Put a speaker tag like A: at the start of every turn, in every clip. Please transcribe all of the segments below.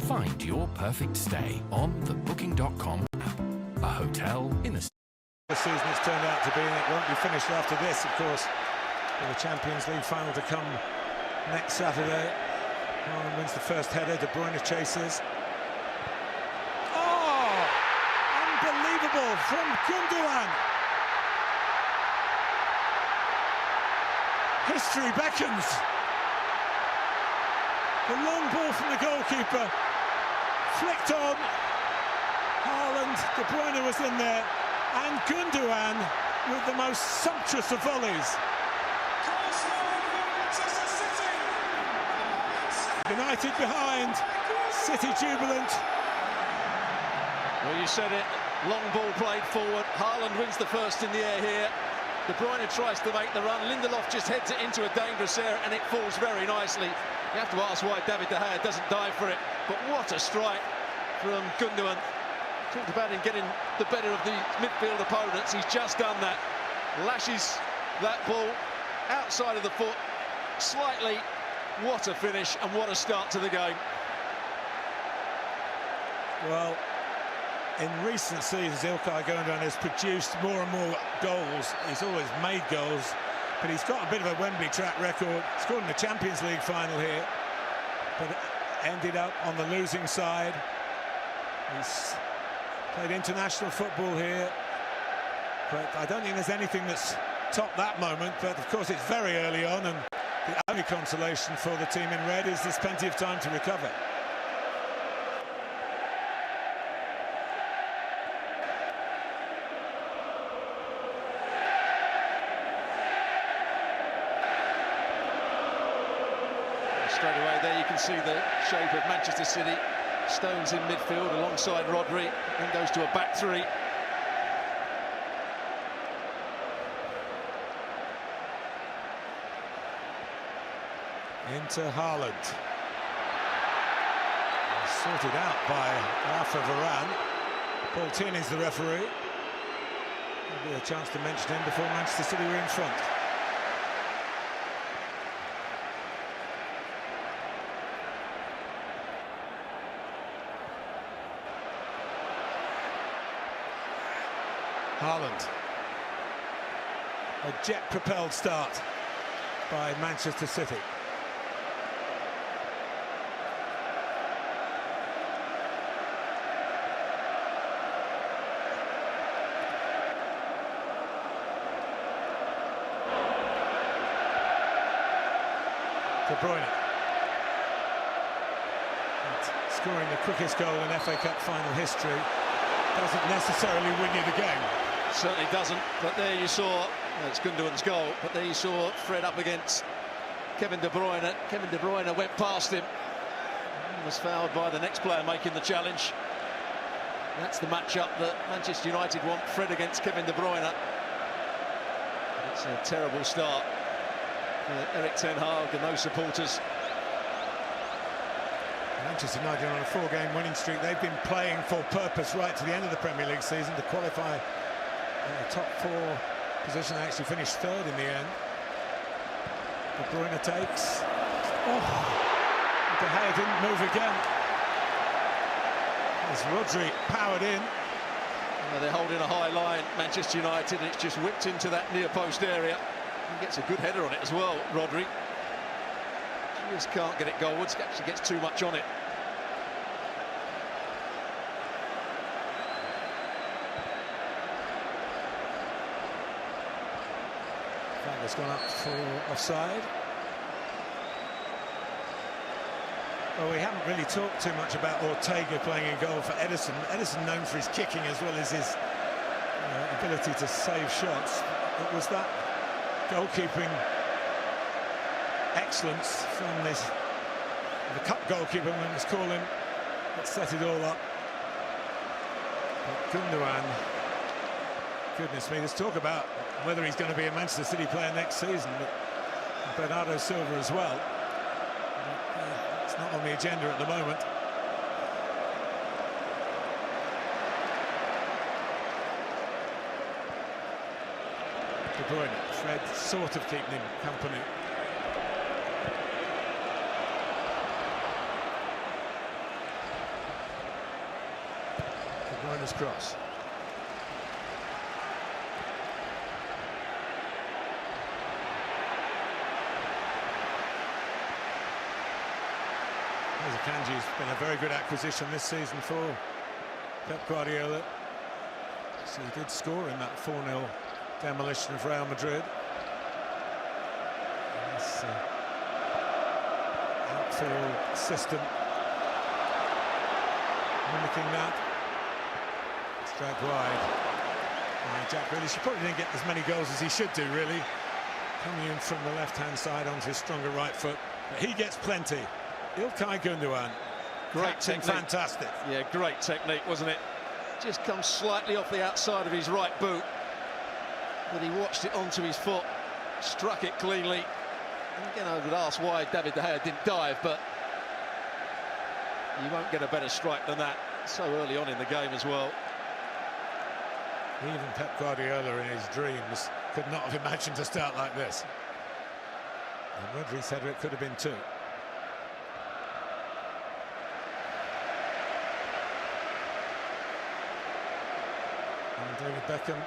A: Find your perfect stay on the Booking.com app. A hotel in a...
B: The season it's turned out to be, and it won't be finished after this, of course. With the Champions League final to come next Saturday. Haaland wins the first header, De Bruyne chases. Oh! Unbelievable from Gundogan. History beckons. The long ball from the goalkeeper. Flicked on. Haaland, De Bruyne was in there. And Gundogan with the most sumptuous of volleys. United behind, City jubilant.
C: Well, you said it, long ball played forward. Haaland wins the first in the air here. De Bruyne tries to make the run. Lindelof just heads it into a dangerous area and it falls very nicely. You have to ask why David De Gea doesn't dive for it. But what a strike from Gundogan. Talked about him getting the better of the midfield opponents. He's just done that. Lashes that ball outside of the foot slightly. What a finish and what a start to the game.
B: Well, in recent seasons, Ilkay Gundogan has produced more and more goals. He's always made goals, but he's got a bit of a Wembley track record. Scored in the Champions League final here, but ended up on the losing side. He's played international football here, but I don't think there's anything that's topped that moment. But of course, it's very early on, and the only consolation for the team in red is there's plenty of time to recover.
C: Straight away there you can see the shape of Manchester City. Stones in midfield alongside Rodri, then goes to a back three.
B: Into Haaland. Sorted out by Rafa Varane. Paul Tierney's the referee. There'll be a chance to mention him before Manchester City were in front. Haaland. A jet-propelled start by Manchester City. De Bruyne. And scoring the quickest goal in FA Cup final history doesn't necessarily win you the game.
C: Certainly doesn't, but there you saw, well, it's Gundogan's goal, but there you saw Fred up against Kevin De Bruyne. Kevin De Bruyne went past him and was fouled by the next player making the challenge. That's the matchup that Manchester United want, Fred against Kevin De Bruyne. It's a terrible start for Erik ten Hag and those supporters.
B: Manchester United on a 4-game winning streak. They've been playing for purpose right to the end of the Premier League season to qualify top 4 position. They actually finished third in the end. De Bruyne takes. Oh, De Gea didn't move again. As Rodri powered in.
C: Well, they're holding a high line, Manchester United, and it's just whipped into that near post area. He gets a good header on it as well, Rodri. Just can't get it goalwards, actually gets too much on it.
B: Flag has gone up for offside. Well, we haven't really talked too much about Ortega playing in goal for Ederson. Ederson known for his kicking as well as his ability to save shots. It was that goalkeeping excellence from the cup goalkeeper, when it's calling, that set it all up. But Gundogan, goodness me, there's talk about whether he's going to be a Manchester City player next season, but Bernardo Silva as well. It's not on the agenda at the moment. De Bruyne. Fred sort of keeping him company. De Bruyne's cross. Kanji's been a very good acquisition this season for Pep Guardiola. So he did score in that 4-0 demolition of Real Madrid. This outfield system mimicking that. It's dragged wide by Jack Grealish. He probably didn't get as many goals as he should do, really. Coming in from the left-hand side onto his stronger right foot. But he gets plenty. İlkay Gündoğan,
C: great technique.
B: Fantastic.
C: Yeah, great technique, wasn't it? Just comes slightly off the outside of his right boot, but he watched it onto his foot, struck it cleanly. And again, I would ask why David De Gea didn't dive, but you won't get a better strike than that so early on in the game as well.
B: Even Pep Guardiola in his dreams could not have imagined to start like this. And Rodri said it could have been 2. And David Beckham,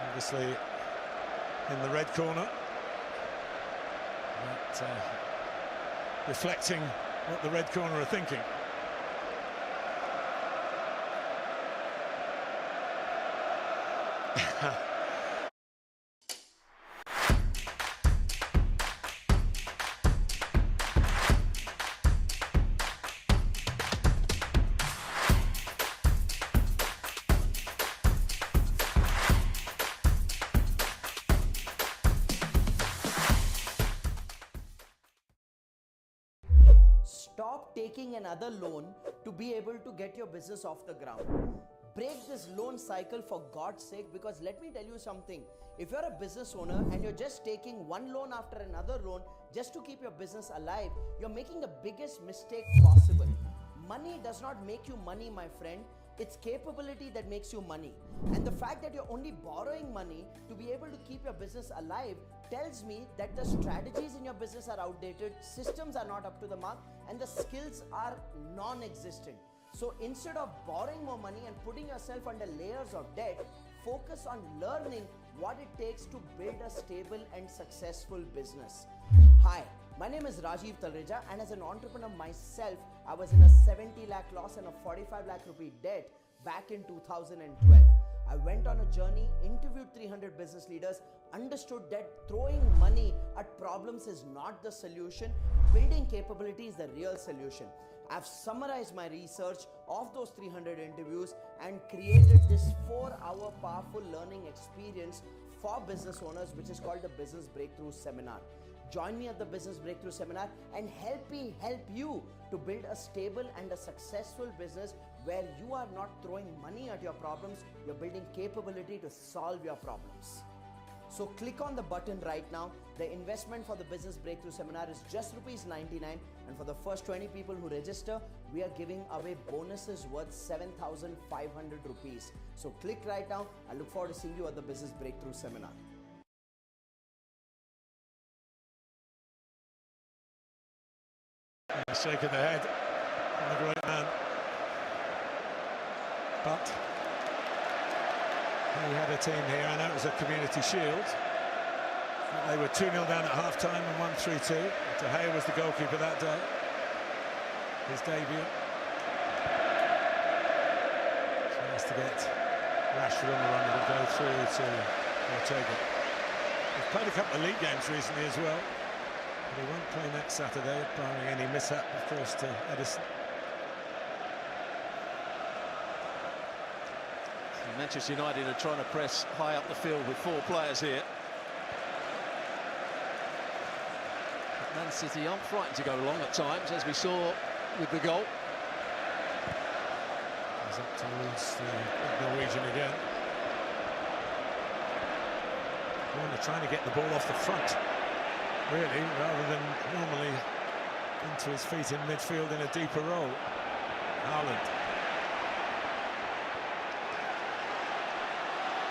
B: obviously in the red corner, but reflecting what the red corner are thinking.
D: Stop taking another loan to be able to get your business off the ground. Break this loan cycle for God's sake, because let me tell you something. If you're a business owner and you're just taking one loan after another loan just to keep your business alive, you're making the biggest mistake possible. Money does not make you money, my friend. It's capability that makes you money. And the fact that you're only borrowing money to be able to keep your business alive tells me that the strategies in your business are outdated, systems are not up to the mark, and the skills are non-existent. So instead of borrowing more money and putting yourself under layers of debt, focus on learning what it takes to build a stable and successful business. Hi, my name is Rajiv Talreja, and as an entrepreneur myself, I was in a 70 lakh loss and a 45 lakh rupee debt back in 2012. I went on a journey, interviewed 300 business leaders, understood that throwing money at problems is not the solution, building capability is the real solution. I've summarized my research of those 300 interviews and created this 4-hour powerful learning experience for business owners, which is called the Business Breakthrough Seminar. Join me at the Business Breakthrough Seminar and help me help you to build a stable and a successful business where you are not throwing money at your problems, you're building capability to solve your problems. So click on the button right now. The investment for the Business Breakthrough Seminar is just ₹99, and for the first 20 people who register, we are giving away bonuses worth 7,500 rupees. So click right now. I look forward to seeing you at the Business Breakthrough Seminar.
B: A shake of the head from the great man. But he had a team here. I know it was a Community Shield. They were 2-0 down at half-time and won 3-2. De Gea was the goalkeeper that day. His debut. So he has to get Rashford on the run. It'll go through to Ortega. They've played a couple of league games recently as well. But he won't play next Saturday, barring any mishap, of course, to Edison.
C: Manchester United are trying to press high up the field with 4 players here. But Man City aren't frightened to go long at times, as we saw with the goal.
B: He's up towards the Norwegian again. Warner trying to get the ball off the front, really, rather than normally into his feet in midfield in a deeper role. Haaland.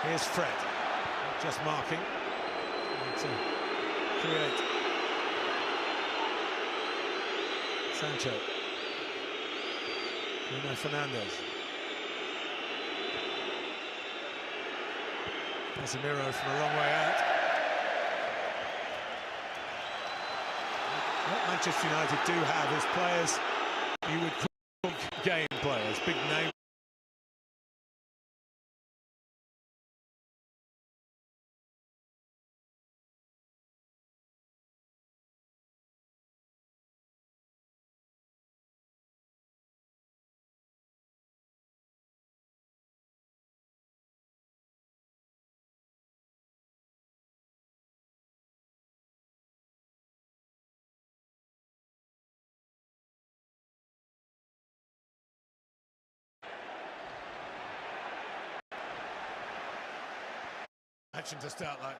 B: Here's Fred. just marking to create. Sancho. Bruno Fernandes. Casemiro from a long way out. What Manchester United do have is players you would call game players, big name. Action to start like